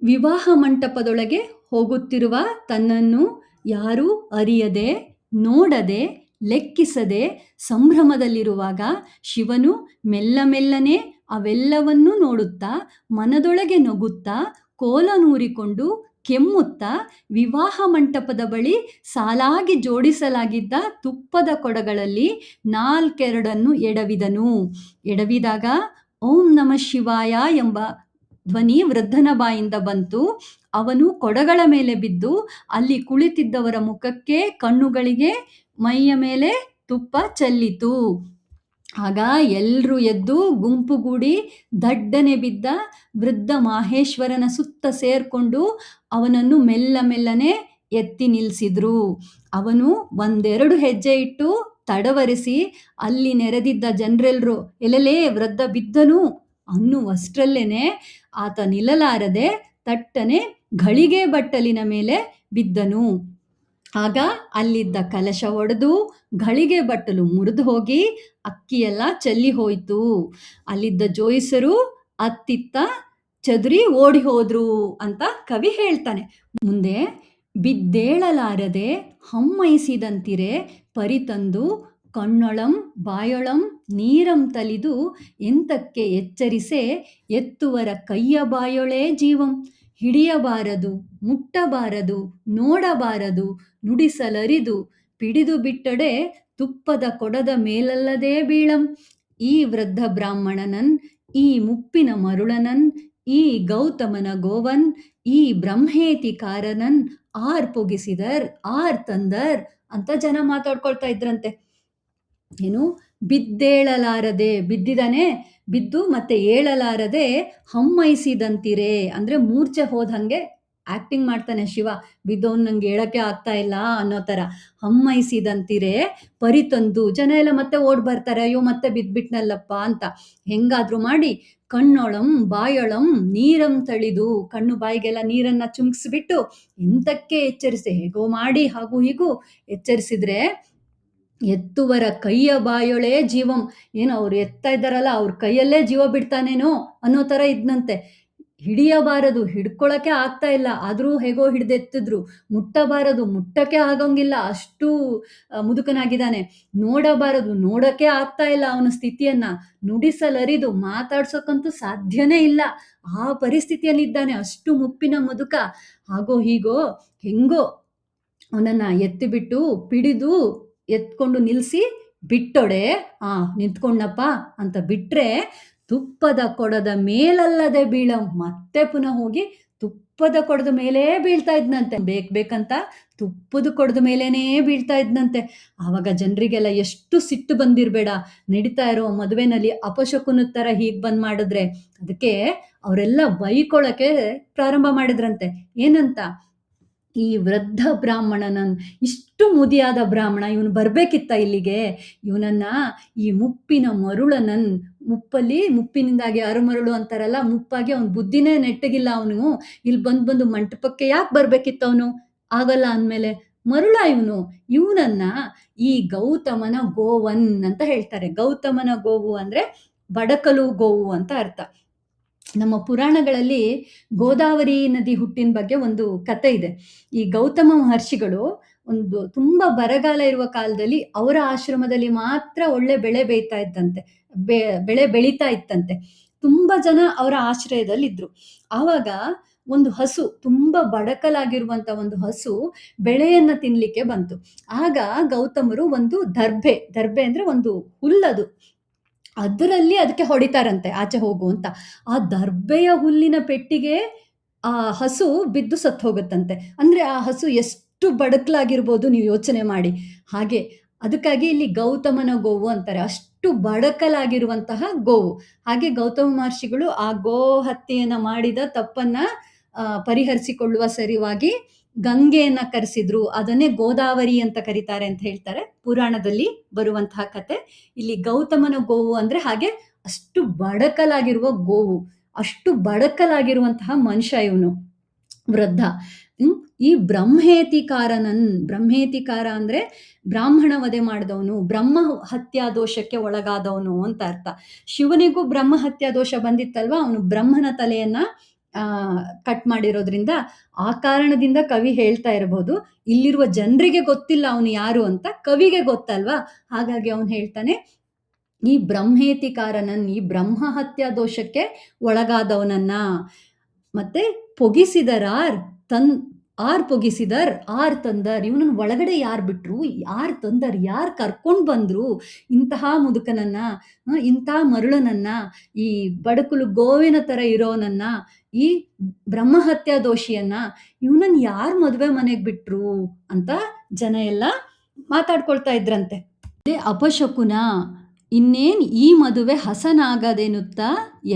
ವಿವಾಹ ಮಂಟಪದೊಳಗೆ ಹೋಗುತ್ತಿರುವ ತನ್ನನ್ನು ಯಾರೂ ಅರಿಯದೆ, ನೋಡದೆ, ಲೆಕ್ಕಿಸದೆ ಸಂಭ್ರಮದಲ್ಲಿರುವಾಗ ಶಿವನು ಮೆಲ್ಲನೆ ಅವೆಲ್ಲವನ್ನೂ ನೋಡುತ್ತಾ ಮನದೊಳಗೆ ನಗುತ್ತಾ ಕೋಲನೂರಿಕೊಂಡು ಕೆಮ್ಮುತ್ತಾ ವಿವಾಹ ಮಂಟಪದ ಬಳಿ ಸಾಲಾಗಿ ಜೋಡಿಸಲಾಗಿದ್ದ ತುಪ್ಪದ ಕೊಡಗಳಲ್ಲಿ 4 ಎಡವಿದಾಗ ಓಂ ನಮಃ ಶಿವಾಯ ಎಂಬ ಧ್ವನಿ ವೃದ್ಧನ ಬಾಯಿಂದ ಬಂತು. ಅವನು ಕೊಡಗಳ ಮೇಲೆ ಬಿದ್ದು ಅಲ್ಲಿ ಕುಳಿತಿದ್ದವರ ಮುಖಕ್ಕೆ, ಕಣ್ಣುಗಳಿಗೆ, ಮೈಯ ಮೇಲೆ ತುಪ್ಪ ಚೆಲ್ಲಿತು. ಆಗ ಎಲ್ರೂ ಎದ್ದು ಗುಂಪುಗೂಡಿ ದಡ್ಡನೆ ಬಿದ್ದ ವೃದ್ಧ ಮಾಹೇಶ್ವರನ ಸುತ್ತ ಸೇರ್ಕೊಂಡು ಅವನನ್ನು ಮೆಲ್ಲನೆ ಎತ್ತಿ ನಿಲ್ಸಿದ್ರು. ಅವನು 1-2 ಹೆಜ್ಜೆ ಇಟ್ಟು ತಡವರಿಸಿ ಅಲ್ಲಿ ನೆರೆದಿದ್ದ ಜನರೆಲ್ಲರೂ ಎಲೆಲೇ ವೃದ್ಧ ಬಿದ್ದನು ಅನ್ನುವಷ್ಟರಲ್ಲೇನೆ ಆತ ನಿಲ್ಲಲಾರದೆ ತಟ್ಟನೆ ಘಳಿಗೆ ಬಟ್ಟಲಿನ ಮೇಲೆ ಬಿದ್ದನು. ಆಗ ಅಲ್ಲಿದ್ದ ಕಲಶ ಒಡೆದು ಘಳಿಗೆ ಬಟ್ಟಲು ಮುರಿದು ಹೋಗಿ ಅಕ್ಕಿಯೆಲ್ಲ ಚೆಲ್ಲಿ ಹೋಯ್ತು. ಅಲ್ಲಿದ್ದ ಜೋಯಿಸರು ಅತ್ತಿತ್ತ ಚದುರಿ ಓಡಿ ಹೋದ್ರು ಅಂತ ಕವಿ ಹೇಳ್ತಾನೆ. ಮುಂದೆ ಬಿದ್ದೇಳಲಾರದೆ ಹಮ್ಮೈಸಿದಂತಿರೆ ಪರಿತಂದು ಕಣ್ಣೊಳಂ ಬಾಯೊಳಂ ನೀರಂ ತಲಿದು ಎಂತಕ್ಕೆ ಎಚ್ಚರಿಸೆ ಎತ್ತುವರ ಕೈಯ ಬಾಯೊಳೇ ಜೀವಂ ಹಿಡಿಯಬಾರದು ಮುಟ್ಟಬಾರದು ನೋಡಬಾರದು ನುಡಿಸಲರಿದು ಪಿಡಿದು ಬಿಟ್ಟಡೆ ತುಪ್ಪದ ಕೊಡದ ಮೇಲಲ್ಲದೆ ಬೀಳಂ. ಈ ವೃದ್ಧ ಬ್ರಾಹ್ಮಣನನ್ ಈ ಮುಪ್ಪಿನ ಮರುಳನನ್ ಈ ಗೌತಮನ ಗೋವನ್ ಈ ಬ್ರಹ್ಮೇತಿಕಾರನನ್ ಆರ್ ಪೊಗಿಸಿದರ್ ಆರ್ ತಂದರ್ ಅಂತ ಜನ ಮಾತಾಡ್ಕೊಳ್ತಾ ಇದ್ರಂತೆ. ಏನು ಬಿದ್ದೇಳಲಾರದೆ, ಬಿದ್ದಿದಾನೆ, ಬಿದ್ದು ಮತ್ತೆ ಏಳಲಾರದೆ ಹಮ್ಮೈಸಿದಂತಿರೆ ಅಂದ್ರೆ ಮೂರ್ಛೆ ಹೋದಂಗೆ ಆಕ್ಟಿಂಗ್ ಮಾಡ್ತಾನೆ ಶಿವ, ಬಿದ್ದವನ್ ನಂಗೆ ಹೇಳಕ್ಕೆ ಆಗ್ತಾ ಇಲ್ಲ ಅನ್ನೋ ತರ. ಹಮ್ಮೈಸಿದಂತಿರೆ ಪರಿತಂದು, ಜನ ಎಲ್ಲ ಮತ್ತೆ ಓಡ್ ಬರ್ತಾರೆ, ಅಯ್ಯೋ ಮತ್ತೆ ಬಿದ್ಬಿಟ್ನಲ್ಲಪ್ಪ ಅಂತ. ಹೆಂಗಾದ್ರೂ ಮಾಡಿ ಕಣ್ಣೊಳಂ ಬಾಯೊಳಂ ನೀರಂ ತಳಿದು, ಕಣ್ಣು ಬಾಯಿಗೆಲ್ಲ ನೀರನ್ನ ಚುಮ್ಕ್ಸ್ಬಿಟ್ಟು ಎಂತಕ್ಕೆ ಎಚ್ಚರಿಸಿ, ಹೇಗೋ ಮಾಡಿ ಹಾಗೂ ಹೀಗೂ ಎಚ್ಚರಿಸಿದ್ರೆ ಎತ್ತುವರ ಕೈಯ ಬಾಯೊಳೆ ಜೀವಂ, ಏನು ಅವ್ರು ಎತ್ತಾ ಇದ್ದಾರಲ್ಲ ಅವ್ರ ಕೈಯಲ್ಲೇ ಜೀವ ಬಿಡ್ತಾನೇನೋ ಅನ್ನೋ ತರ ಇದ್ನಂತೆ. ಹಿಡಿಯಬಾರದು, ಹಿಡ್ಕೊಳಕ್ಕೆ ಆಗ್ತಾ ಇಲ್ಲ, ಆದ್ರೂ ಹೇಗೋ ಹಿಡ್ದೆತ್ತಿದ್ರು. ಮುಟ್ಟಬಾರದು, ಮುಟ್ಟಕ್ಕೆ ಆಗಂಗಿಲ್ಲ, ಅಷ್ಟು ಮುದುಕನಾಗಿದ್ದಾನೆ. ನೋಡಬಾರದು, ನೋಡಕ್ಕೆ ಆಗ್ತಾ ಇಲ್ಲ ಅವನ ಸ್ಥಿತಿಯನ್ನ. ನುಡಿಸಲರಿದು, ಮಾತಾಡ್ಸೋಕ್ಕಂತೂ ಸಾಧ್ಯನೇ ಇಲ್ಲ, ಆ ಪರಿಸ್ಥಿತಿಯಲ್ಲಿದ್ದಾನೆ, ಅಷ್ಟು ಮುಪ್ಪಿನ ಮುದುಕ. ಹಾಗೋ ಹೀಗೋ ಹೆಂಗೋ ಅವನನ್ನ ಎತ್ತಿಬಿಟ್ಟು ಪಿಡಿದು ಎತ್ಕೊಂಡು ನಿಲ್ಸಿ ಬಿಟ್ಟೊಡೆ, ನಿಂತ್ಕೊಂಡಪ್ಪ ಅಂತ ಬಿಟ್ರೆ ತುಪ್ಪದ ಕೊಡದ ಮೇಲಲ್ಲದೆ ಬೀಳ, ಮತ್ತೆ ಪುನಃ ಹೋಗಿ ತುಪ್ಪದ ಕೊಡದ ಮೇಲೇ ಬೀಳ್ತಾ ಇದ್ನಂತೆ. ಬೇಕಂತ ತುಪ್ಪದ ಕೊಡದ ಮೇಲೇನೇ ಬೀಳ್ತಾ ಇದ್ನಂತೆ. ಆವಾಗ ಜನರಿಗೆಲ್ಲ ಎಷ್ಟು ಸಿಟ್ಟು ಬಂದಿರಬೇಡ, ನಡೀತಾ ಇರೋ ಮದುವೆನಲ್ಲಿ ಅಪಶಕುನದ ಥರ ಹೀಗೆ ಬಂದ್ ಮಾಡಿದ್ರೆ. ಅದಕ್ಕೆ ಅವರೆಲ್ಲ ಬೈಕೊಳಕ್ಕೆ ಪ್ರಾರಂಭ ಮಾಡಿದ್ರಂತೆ. ಏನಂತ, ಈ ವೃದ್ಧ ಬ್ರಾಹ್ಮಣನನ್, ಇಷ್ಟು ಮುದಿಯಾದ ಬ್ರಾಹ್ಮಣ ಇವನು ಬರ್ಬೇಕಿತ್ತ ಇಲ್ಲಿಗೆ, ಇವನನ್ನ ಈ ಮುಪ್ಪಿನ ಮರುಳನನ್, ಮುಪ್ಪಿನಿಂದಾಗಿ ಅರುಮರುಳು ಅಂತಾರಲ್ಲ, ಮುಪ್ಪಾಗಿ ಅವನ ಬುದ್ಧಿನೇ ನೆಟ್ಟಗಿಲ್ಲ, ಅವನು ಇಲ್ಲಿ ಬಂದು ಮಂಟಪಕ್ಕೆ ಯಾಕೆ ಬರ್ಬೇಕಿತ್ತ ಅವನು, ಆಗಲ್ಲ ಅಂದಮೇಲೆ ಮರುಳ ಇವನನ್ನ ಈ ಗೌತಮನ ಗೋವನ್ ಅಂತ ಹೇಳ್ತಾರೆ. ಗೌತಮನ ಗೋವು ಅಂದ್ರೆ ಬಡಕಲು ಗೋವು ಅಂತ ಅರ್ಥ. ನಮ್ಮ ಪುರಾಣಗಳಲ್ಲಿ ಗೋದಾವರಿ ನದಿ ಹುಟ್ಟಿನ ಬಗ್ಗೆ ಒಂದು ಕತೆ ಇದೆ. ಈ ಗೌತಮ ಮಹರ್ಷಿಗಳು ಒಂದು ತುಂಬಾ ಬರಗಾಲ ಇರುವ ಕಾಲದಲ್ಲಿ ಅವರ ಆಶ್ರಮದಲ್ಲಿ ಮಾತ್ರ ಒಳ್ಳೆ ಬೆಳೆ ಬೇಯ್ತಾ ಇದ್ದಂತೆ, ಬೆಳೆ ಬೆಳೀತಾ ಇತ್ತಂತೆ. ತುಂಬಾ ಜನ ಅವರ ಆಶ್ರಯದಲ್ಲಿ ಇದ್ರು. ಆವಾಗ ಒಂದು ಹಸು, ತುಂಬಾ ಬಡಕಲಾಗಿರುವಂತ ಒಂದು ಹಸು ಬೆಳೆಯನ್ನ ತಿನ್ಲಿಕ್ಕೆ ಬಂತು. ಆಗ ಗೌತಮರು ಒಂದು ದರ್ಬೆ ಅಂದ್ರೆ ಒಂದು ಹುಲ್ಲದು, ಅದರಲ್ಲಿ ಅದಕ್ಕೆ ಹೊಡಿತಾರಂತೆ ಆಚೆ ಹೋಗು ಅಂತ. ಆ ದರ್ಬೆಯ ಹುಲ್ಲಿನ ಪೆಟ್ಟಿಗೆ ಆ ಹಸು ಬಿದ್ದು ಸತ್ತು ಹೋಗುತ್ತಂತೆ. ಅಂದ್ರೆ ಆ ಹಸು ಎಷ್ಟು ಬಡಕಲಾಗಿರ್ಬೋದು ನೀವು ಯೋಚನೆ ಮಾಡಿ. ಹಾಗೆ ಅದಕ್ಕಾಗಿ ಇಲ್ಲಿ ಗೌತಮನ ಗೋವು ಅಂತಾರೆ, ಅಷ್ಟು ಬಡಕಲಾಗಿರುವಂತಹ ಗೋವು. ಹಾಗೆ ಗೌತಮ ಮಹರ್ಷಿಗಳು ಆ ಗೋ ಹತ್ಯೆಯನ್ನ ಮಾಡಿದ ತಪ್ಪನ್ನ ಪರಿಹರಿಸಿಕೊಳ್ಳುವ ಸರಿವಾಗಿ ಗಂಗೆಯನ್ನ ಕರೆಸಿದ್ರು. ಅದನ್ನೇ ಗೋದಾವರಿ ಅಂತ ಕರೀತಾರೆ ಅಂತ ಹೇಳ್ತಾರೆ ಪುರಾಣದಲ್ಲಿ ಬರುವಂತಹ ಕತೆ. ಇಲ್ಲಿ ಗೌತಮನ ಗೋವು ಅಂದ್ರೆ ಹಾಗೆ ಅಷ್ಟು ಬಡಕಲಾಗಿರುವ ಗೋವು, ಅಷ್ಟು ಬಡಕಲಾಗಿರುವಂತಹ ಮನುಷ್ಯ ಇವನು ವೃದ್ಧ. ಈ ಬ್ರಹ್ಮೇತಿಕಾರ ಅಂದ್ರೆ ಬ್ರಾಹ್ಮಣ ವಧೆ ಮಾಡಿದವನು, ಬ್ರಹ್ಮ ಹತ್ಯಾ ದೋಷಕ್ಕೆ ಒಳಗಾದವನು ಅಂತ ಅರ್ಥ. ಶಿವನಿಗೂ ಬ್ರಹ್ಮ ಹತ್ಯಾ ದೋಷ ಬಂದಿತ್ತಲ್ವಾ, ಅವನು ಬ್ರಹ್ಮನ ತಲೆಯನ್ನ ಕಟ್ ಮಾಡಿರೋದ್ರಿಂದ ಆ ಕಾರಣದಿಂದ ಕವಿ ಹೇಳ್ತಾ ಇರಬಹುದು. ಇಲ್ಲಿರುವ ಜನರಿಗೆ ಗೊತ್ತಿಲ್ಲ ಅವನು ಯಾರು ಅಂತ, ಕವಿಗೆ ಗೊತ್ತಲ್ವಾ, ಹಾಗಾಗಿ ಅವನು ಹೇಳ್ತಾನೆ ಈ ಬ್ರಹ್ಮೇತಿಕಾರನನ್, ಈ ಬ್ರಹ್ಮ ಹತ್ಯಾ ದೋಷಕ್ಕೆ ಒಳಗಾದವನನ್ನ. ಮತ್ತೆ ಪೊಗಿಸಿದರ್ ಆರ್ ತಂದರ್, ಇವನನ್ನ ಒಳಗಡೆ ಯಾರು ಬಿಟ್ರು, ಯಾರು ತಂದರ್, ಯಾರು ಕರ್ಕೊಂಡು ಬಂದ್ರು ಇಂತಹ ಮುದುಕನನ್ನ, ಇಂತಹ ಮರುಳನನ್ನ, ಈ ಬಡಕಲು ಗೋವಿನ ತರ ಇರೋನನ್ನ, ಈ ಬ್ರಹ್ಮಹತ್ಯಾ ದೋಷಿಯನ್ನ ಇವನನ್ನ ಯಾರು ಮದುವೆ ಮನೆಗೆ ಬಿಟ್ರು ಅಂತ ಜನ ಎಲ್ಲ ಮಾತಾಡ್ಕೊಳ್ತಾ ಇದ್ರಂತೆ. ಅಪಶಕುನ, ಇನ್ನೇನ್ ಈ ಮದುವೆ ಹಸನಾಗದೆನ್ನುತ್ತಾ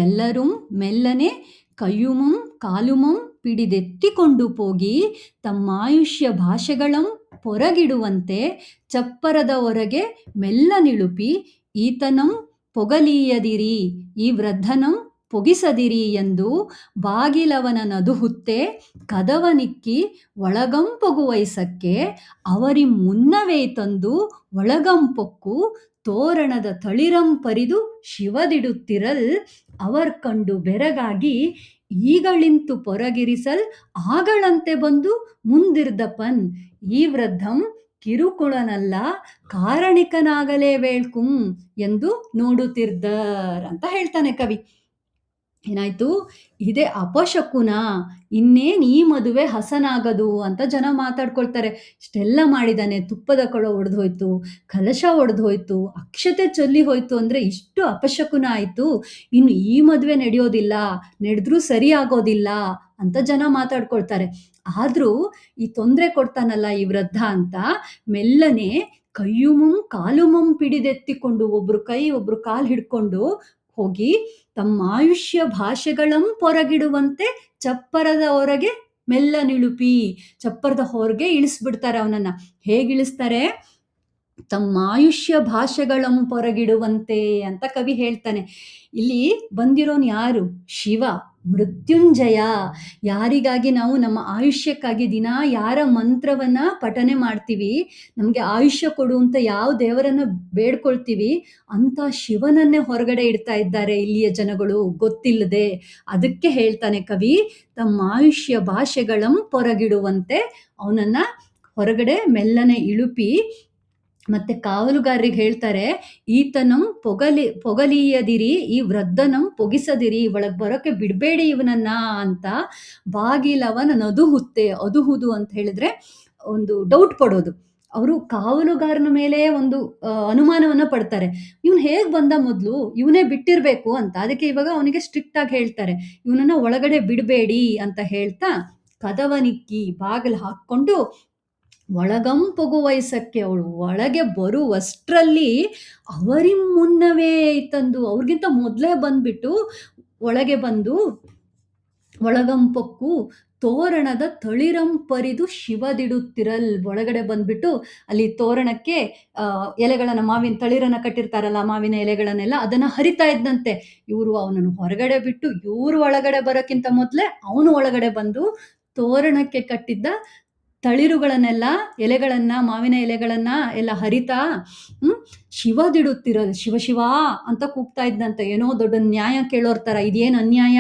ಎಲ್ಲರೂ ಮೆಲ್ಲನೆ ಕೈಯುಮಂ ಕಾಲುಮಂ ಪಿಡಿದೆತ್ತಿಕೊಂಡು ಹೋಗಿ ತಮ್ಮಾಯುಷ್ಯ ಭಾಷೆಗಳಂ ಪೊರಗಿಡುವಂತೆ ಚಪ್ಪರದ ಹೊರಗೆ ಮೆಲ್ಲ ನಿಳುಪಿ ಈತನಂ ಪೊಗಲೀಯದಿರಿ, ಈ ವೃದ್ಧನಂ ಪೊಗಿಸದಿರಿ ಎಂದು ಬಾಗಿಲವನ ನದುಹುತ್ತೆ ಕದವನಿಕ್ಕಿ ಒಳಗಂಪೊಗುವೈಸಕ್ಕೆ ಅವರಿ ಮುನ್ನವೇ ತಂದು ಒಳಗಂಪೊಕ್ಕು ತೋರಣದ ತಳಿರಂಪರಿದು ಶಿವದಿಡುತ್ತಿರಲ್ ಅವರ್ ಕಂಡು ಬೆರಗಾಗಿ ಈಗಳಿಂತು ಪೊರಗಿರಿಸಲ್ ಆಗಳಂತೆ ಬಂದು ಮುಂದಿರ್ದಪನ್ ಈ ವೃದ್ಧಂ ಕಿರುಕುಳನಲ್ಲ ಕಾರಣಿಕನಾಗಲೇ ವೇಳ್ಕುಂ ಎಂದು ನೋಡುತ್ತಿರ್ದರ್ ಅಂತ ಹೇಳ್ತಾನೆ ಕವಿ. ಏನಾಯ್ತು, ಇದೇ ಅಪಶಕುನ, ಇನ್ನೇನ್ ಈ ಮದುವೆ ಹಸನಾಗದು ಅಂತ ಜನ ಮಾತಾಡ್ಕೊಳ್ತಾರೆ. ಇಷ್ಟೆಲ್ಲ ಮಾಡಿದಾನೆ, ತುಪ್ಪದ ಕೊಳ ಒಡೆದು ಹೋಯ್ತು, ಕಲಶ ಒಡೆದು ಹೋಯ್ತು, ಅಕ್ಷತೆ ಚೊಲ್ಲಿ ಹೋಯ್ತು ಅಂದ್ರೆ ಇಷ್ಟು ಅಪಶಕುನ ಆಯ್ತು, ಇನ್ನು ಈ ಮದುವೆ ನಡೆಯೋದಿಲ್ಲ, ನಡೆದ್ರೂ ಸರಿ ಆಗೋದಿಲ್ಲ ಅಂತ ಜನ ಮಾತಾಡ್ಕೊಳ್ತಾರೆ. ಆದ್ರೂ ಈ ತೊಂದರೆ ಕೊಡ್ತಾನಲ್ಲ ಈ ವೃದ್ಧ ಅಂತ ಮೆಲ್ಲನೆ ಕೈಯುಮಂ ಕಾಲುಮಂ ಪಿಡಿದೆತ್ತಿಕೊಂಡು ಒಬ್ರು ಕೈ ಒಬ್ರು ಕಾಲು ಹಿಡ್ಕೊಂಡು ಹೋಗಿ ತಮ್ಮ ಆಯುಷ್ಯ ಭಾಷೆಗಳಂ ಪೊರಗಿಡುವಂತೆ ಚಪ್ಪರದ ಹೊರಗೆ ಮೆಲ್ಲ ನಿಳುಪಿ, ಚಪ್ಪರದ ಹೊರಗೆ ಇಳಿಸ್ಬಿಡ್ತಾರೆ ಅವನನ್ನ. ಹೇಗಿಳಿಸ್ತಾರೆ? ತಮ್ಮ ಆಯುಷ್ಯ ಭಾಷೆಗಳಂ ಪೊರಗಿಡುವಂತೆ ಅಂತ ಕವಿ ಹೇಳ್ತಾನೆ. ಇಲ್ಲಿ ಬಂದಿರೋನ್ ಯಾರು? ಶಿವ ಮೃತ್ಯುಂಜಯ. ಯಾರಿಗಾಗಿ ನಾವು ನಮ್ಮ ಆಯುಷ್ಯಕ್ಕಾಗಿ ದಿನ ಯಾರ ಮಂತ್ರವನ್ನ ಪಠನೆ ಮಾಡ್ತೀವಿ, ನಮ್ಗೆ ಆಯುಷ್ಯ ಕೊಡು ಅಂತ ಯಾವ ದೇವರನ್ನ ಬೇಡ್ಕೊಳ್ತೀವಿ, ಅಂತ ಶಿವನನ್ನೇ ಹೊರಗಡೆ ಇಡ್ತಾ ಇದ್ದಾರೆ ಇಲ್ಲಿಯ ಜನಗಳು ಗೊತ್ತಿಲ್ಲದೆ. ಅದಕ್ಕೆ ಹೇಳ್ತಾನೆ ಕವಿ, ತಮ್ಮ ಆಯುಷ್ಯ ಭಾಷೆಗಳಂ ಪೊರಗಿಡುವಂತೆ ಅವನನ್ನ ಹೊರಗಡೆ ಮೆಲ್ಲನೆ ಇಳುಪಿ. ಮತ್ತೆ ಕಾವಲುಗಾರರಿಗೆ ಹೇಳ್ತಾರೆ, ಈತನಂ ಪೊಗಲಿಯದಿರಿ, ಈ ವೃದ್ಧನಂ ಪೊಗಿಸದಿರಿ, ಒಳಗ್ ಬರೋಕೆ ಬಿಡಬೇಡಿ ಇವನನ್ನ ಅಂತ ಬಾಗಿಲವನ ನದುಹುತ್ತೆ. ಅದುಹುದು ಅಂತ ಹೇಳಿದ್ರೆ ಒಂದು ಡೌಟ್ ಪಡೋದು. ಅವರು ಕಾವಲುಗಾರನ ಮೇಲೆ ಒಂದು ಅನುಮಾನವನ್ನ ಪಡ್ತಾರೆ. ಇವನು ಹೇಗ್ ಬಂದ, ಮೊದಲು ಇವನೇ ಬಿಟ್ಟಿರ್ಬೇಕು ಅಂತ. ಅದಕ್ಕೆ ಇವಾಗ ಅವನಿಗೆ ಸ್ಟ್ರಿಕ್ಟ್ ಆಗಿ ಹೇಳ್ತಾರೆ, ಇವನನ್ನ ಒಳಗಡೆ ಬಿಡಬೇಡಿ ಅಂತ ಹೇಳ್ತಾ ಕದವನಿಕ್ಕಿ ಬಾಗಿಲು ಹಾಕೊಂಡು ಒಳಗಂಪೊಗು ವಯಸ್ಸಕ್ಕೆ ಅವಳು ಒಳಗೆ ಬರುವಷ್ಟರಲ್ಲಿ ಅವರಿ ಮುನ್ನವೇ ತಂದು, ಅವ್ರಿಗಿಂತ ಮೊದಲೇ ಬಂದ್ಬಿಟ್ಟು ಒಳಗೆ ಬಂದು ಒಳಗಂಪೊಕ್ಕು ತೋರಣದ ತಳಿರಂಪರಿದು ಶಿವದಿಡುತ್ತಿರಲ್, ಒಳಗಡೆ ಬಂದ್ಬಿಟ್ಟು ಅಲ್ಲಿ ತೋರಣಕ್ಕೆ ಎಲೆಗಳನ್ನ, ಮಾವಿನ ತಳಿರನ್ನ ಕಟ್ಟಿರ್ತಾರಲ್ಲ, ಮಾವಿನ ಎಲೆಗಳನ್ನೆಲ್ಲ ಅದನ್ನ ಹರಿತಾ ಇದ್ದಂತೆ. ಇವರು ಅವನನ್ನು ಹೊರಗಡೆ ಬಿಟ್ಟು ಇವರು ಒಳಗಡೆ ಬರೋಕ್ಕಿಂತ ಮೊದಲೇ ಅವನು ಒಳಗಡೆ ಬಂದು ತೋರಣಕ್ಕೆ ಕಟ್ಟಿದ್ದ ತಳಿರುಗಳನ್ನೆಲ್ಲ, ಎಲೆಗಳನ್ನ, ಮಾವಿನ ಎಲೆಗಳನ್ನ ಎಲ್ಲ ಹರಿತಾ ಶಿವದಿಡುತ್ತಿರಲ್, ಶಿವ ಶಿವ ಅಂತ ಕೂಗ್ತಾ ಇದ್ದಂತೆ. ಏನೋ ದೊಡ್ಡ ನ್ಯಾಯ ಕೇಳೋರ್ ತರ, ಇದೇನು ಅನ್ಯಾಯ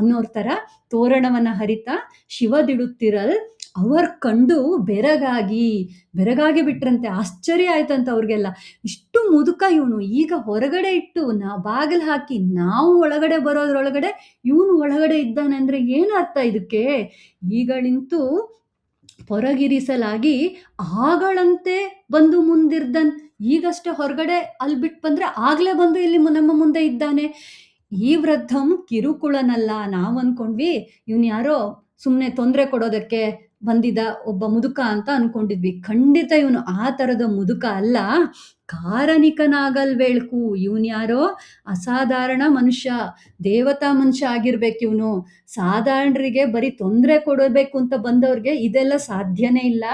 ಅನ್ನೋರ್ ತರ ತೋರಣವನ್ನ ಹರಿತಾ ಶಿವದಿಡುತ್ತಿರಲ್ ಅವರ್ ಕಂಡು ಬೆರಗಾಗಿ ಬಿಟ್ರಂತೆ. ಆಶ್ಚರ್ಯ ಆಯ್ತಂತ ಅವ್ರಿಗೆಲ್ಲ. ಇಷ್ಟು ಮುದುಕ ಇವನು, ಈಗ ಹೊರಗಡೆ ಇಟ್ಟು ಬಾಗಿಲು ಹಾಕಿ ನಾವು ಒಳಗಡೆ ಬರೋದ್ರೊಳಗಡೆ ಇವನು ಒಳಗಡೆ ಇದ್ದಾನೆ ಅಂದ್ರೆ ಏನು ಅರ್ಥ ಇದಕ್ಕೆ? ಈಗಳಿಂತೂ ಪೊರಗಿರಿಸಲಾಗಿ ಆಗಳಂತೆ ಬಂದು ಮುಂದಿರ್ದನ್, ಈಗಷ್ಟೇ ಹೊರಗಡೆ ಅಲ್ಲಿ ಬಿಟ್ಟು ಬಂದ್ರೆ ಆಗ್ಲೇ ಬಂದು ಇಲ್ಲಿ ನಮ್ಮ ಮುಂದೆ ಇದ್ದಾನೆ. ಈ ವೃದ್ಧಂ ಕಿರುಕುಳನಲ್ಲ. ನಾವ್ ಅನ್ಕೊಂಡ್ವಿ ಇವನ್ ಯಾರೋ ಸುಮ್ನೆ ತೊಂದರೆ ಕೊಡೋದಕ್ಕೆ ಬಂದಿದ್ದ ಒಬ್ಬ ಮುದುಕ ಅಂತ ಅನ್ಕೊಂಡಿದ್ವಿ. ಖಂಡಿತ ಇವನು ಆ ತರದ ಮುದುಕ ಅಲ್ಲ, ಕಾರಣಿಕನಾಗಲ್ವೇಳ್ಕು. ಇವನ್ ಯಾರೋ ಅಸಾಧಾರಣ ಮನುಷ್ಯ, ದೇವತಾ ಮನುಷ್ಯ ಆಗಿರ್ಬೇಕು ಇವನು. ಸಾಧಾರಣರಿಗೆ ಬರೀ ತೊಂದರೆ ಕೊಡಬೇಕು ಅಂತ ಬಂದವ್ರಿಗೆ ಇದೆಲ್ಲ ಸಾಧ್ಯನೇ ಇಲ್ಲ.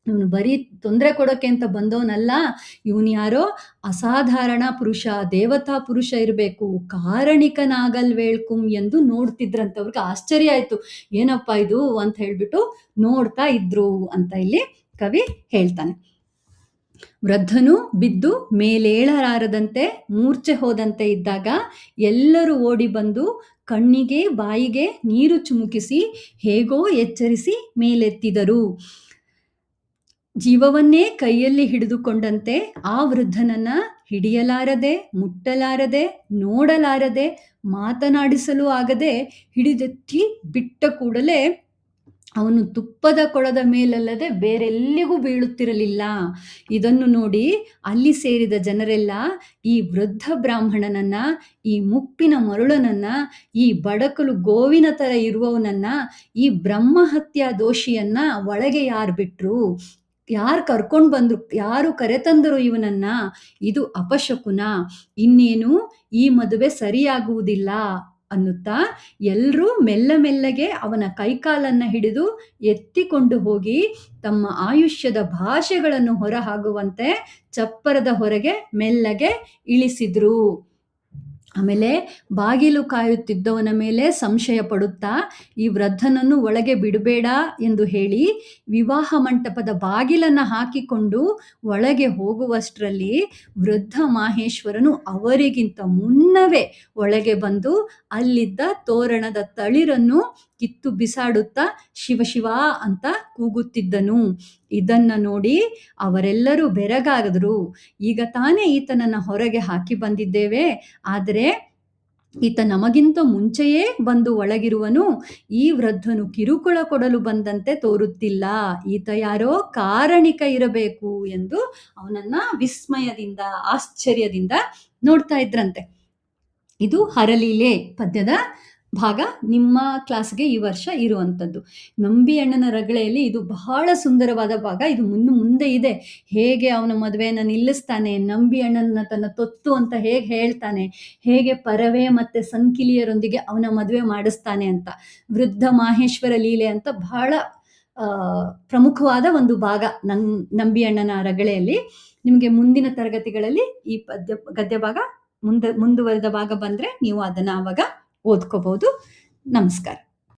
ಇವನು ಬರೀ ತೊಂದರೆ ಕೊಡೋಕೆ ಅಂತ ಬಂದವನಲ್ಲ, ಇವನು ಯಾರೋ ಅಸಾಧಾರಣ ಪುರುಷ, ದೇವತಾ ಪುರುಷ ಇರಬೇಕು, ಕಾರಣಿಕನಾಗಲ್ವೇಳ್ಕುಂ ಎಂದು ನೋಡ್ತಿದ್ರಂತ. ಅವ್ರಿಗೆ ಆಶ್ಚರ್ಯ ಆಯ್ತು, ಏನಪ್ಪ ಇದು ಅಂತ ಹೇಳ್ಬಿಟ್ಟು ನೋಡ್ತಾ ಇದ್ರು ಅಂತ ಇಲ್ಲಿ ಕವಿ ಹೇಳ್ತಾನೆ. ವೃದ್ಧನು ಬಿದ್ದು ಮೇಲೇಳಲಾರದಂತೆ ಮೂರ್ಛೆ ಹೋದಂತೆ ಇದ್ದಾಗ ಎಲ್ಲರೂ ಓಡಿ ಬಂದು ಕಣ್ಣಿಗೆ ಬಾಯಿಗೆ ನೀರು ಚುಮುಕಿಸಿ ಹೇಗೋ ಎಚ್ಚರಿಸಿ ಮೇಲೆತ್ತಿದರು. ಜೀವವನ್ನೇ ಕೈಯಲ್ಲಿ ಹಿಡಿದುಕೊಂಡಂತೆ ಆ ವೃದ್ಧನನ್ನ ಹಿಡಿಯಲಾರದೆ, ಮುಟ್ಟಲಾರದೆ, ನೋಡಲಾರದೆ, ಮಾತನಾಡಿಸಲು ಆಗದೆ ಹಿಡಿದೆತ್ತಿ ಬಿಟ್ಟ ಕೂಡಲೇ ಅವನು ತುಪ್ಪದ ಕೊಳದ ಮೇಲಲ್ಲದೆ ಬೇರೆಲ್ಲಿಗೂ ಬೀಳುತ್ತಿರಲಿಲ್ಲ. ಇದನ್ನು ನೋಡಿ ಅಲ್ಲಿ ಸೇರಿದ ಜನರೆಲ್ಲ ಈ ವೃದ್ಧ ಬ್ರಾಹ್ಮಣನನ್ನ, ಈ ಮುಪ್ಪಿನ ಮರುಳನನ್ನ, ಈ ಬಡಕಲು ಗೋವಿನ ತರ ಇರುವವನನ್ನ, ಈ ಬ್ರಹ್ಮಹತ್ಯಾ ದೋಷಿಯನ್ನ ಒಳಗೆ ಯಾರು ಬಿಟ್ರು, ಯಾರು ಕರ್ಕೊಂಡು ಬಂದ್ರು, ಯಾರು ಕರೆತಂದರು ಇವನನ್ನ, ಇದು ಅಪಶಕುನ, ಇನ್ನೇನು ಈ ಮದುವೆ ಸರಿಯಾಗುವುದಿಲ್ಲ ಅನ್ನುತ್ತಾ ಎಲ್ಲರೂ ಮೆಲ್ಲಗೆ ಅವನ ಕೈಕಾಲನ್ನ ಹಿಡಿದು ಎತ್ತಿಕೊಂಡು ಹೋಗಿ ತಮ್ಮ ಆಯುಷ್ಯದ ಭಾಷೆಗಳನ್ನು ಹೊರಹಾಗುವಂತೆ ಚಪ್ಪರದ ಹೊರಗೆ ಮೆಲ್ಲಗೆ ಇಳಿಸಿದ್ರು. ಆಮೇಲೆ ಬಾಗಿಲು ಕಾಯುತ್ತಿದ್ದವನ ಮೇಲೆ ಸಂಶಯ ಪಡುತ್ತಾ ಈ ವೃದ್ಧನನ್ನು ಒಳಗೆ ಬಿಡಬೇಡ ಎಂದು ಹೇಳಿ ವಿವಾಹ ಮಂಟಪದ ಬಾಗಿಲನ್ನು ಹಾಕಿಕೊಂಡು ಒಳಗೆ ಹೋಗುವಷ್ಟರಲ್ಲಿ ವೃದ್ಧ ಮಾಹೇಶ್ವರನು ಅವರಿಗಿಂತ ಮುನ್ನವೇ ಒಳಗೆ ಬಂದು ಅಲ್ಲಿದ್ದ ತೋರಣದ ತಳಿರನ್ನು ಕಿತ್ತು ಬಿಸಾಡುತ್ತಾ ಶಿವ ಶಿವ ಅಂತ ಕೂಗುತ್ತಿದ್ದನು. ಇದನ್ನ ನೋಡಿ ಅವರೆಲ್ಲರೂ ಬೆರಗಾದರು. ಈಗ ತಾನೇ ಈತನನ್ನ ಹೊರಗೆ ಹಾಕಿ ಬಂದಿದ್ದೇವೆ, ಆದರೆ ಈತ ನಮಗಿಂತ ಮುಂಚೆಯೇ ಬಂದು ಒಳಗಿರುವನು. ಈ ವೃದ್ಧನು ಕಿರುಕುಳ ಕೊಡಲು ಬಂದಂತೆ ತೋರುತ್ತಿಲ್ಲ. ಈತ ಯಾರೋ ಕಾರಣಿಕ ಇರಬೇಕು ಎಂದು ಅವನನ್ನ ವಿಸ್ಮಯದಿಂದ ಆಶ್ಚರ್ಯದಿಂದ ನೋಡ್ತಾ ಇದ್ರಂತೆ. ಇದು ಹರಲೀಲೆ ಪದ್ಯದ ಭಾಗ ನಿಮ್ಮ ಕ್ಲಾಸ್ಗೆ ಈ ವರ್ಷ ಇರುವಂಥದ್ದು. ನಂಬಿ ಅಣ್ಣನ ರಗಳೆಯಲ್ಲಿ ಇದು ಬಹಳ ಸುಂದರವಾದ ಭಾಗ. ಇದು ಮುಂದೆ ಇದೆ. ಹೇಗೆ ಅವನ ಮದುವೆಯನ್ನು ನಿಲ್ಲಿಸ್ತಾನೆ, ನಂಬಿ ಅಣ್ಣನ ತನ್ನ ತೊತ್ತು ಅಂತ ಹೇಗೆ ಹೇಳ್ತಾನೆ, ಹೇಗೆ ಪರವೆ ಮತ್ತು ಸಂಕಿಲಿಯರೊಂದಿಗೆ ಅವನ ಮದುವೆ ಮಾಡಿಸ್ತಾನೆ ಅಂತ. ವೃದ್ಧ ಮಾಹೇಶ್ವರ ಲೀಲೆ ಅಂತ ಬಹಳ ಪ್ರಮುಖವಾದ ಒಂದು ಭಾಗ ನಂಬಿ ಅಣ್ಣನ ರಗಳೆಯಲ್ಲಿ. ನಿಮಗೆ ಮುಂದಿನ ತರಗತಿಗಳಲ್ಲಿ ಈ ಗದ್ಯ ಭಾಗ ಮುಂದುವರೆದ ಭಾಗ ಬಂದರೆ ನೀವು ಅದನ್ನು ಆವಾಗ ಓದ್ಕೋಬಹುದು. ನಮಸ್ಕಾರ.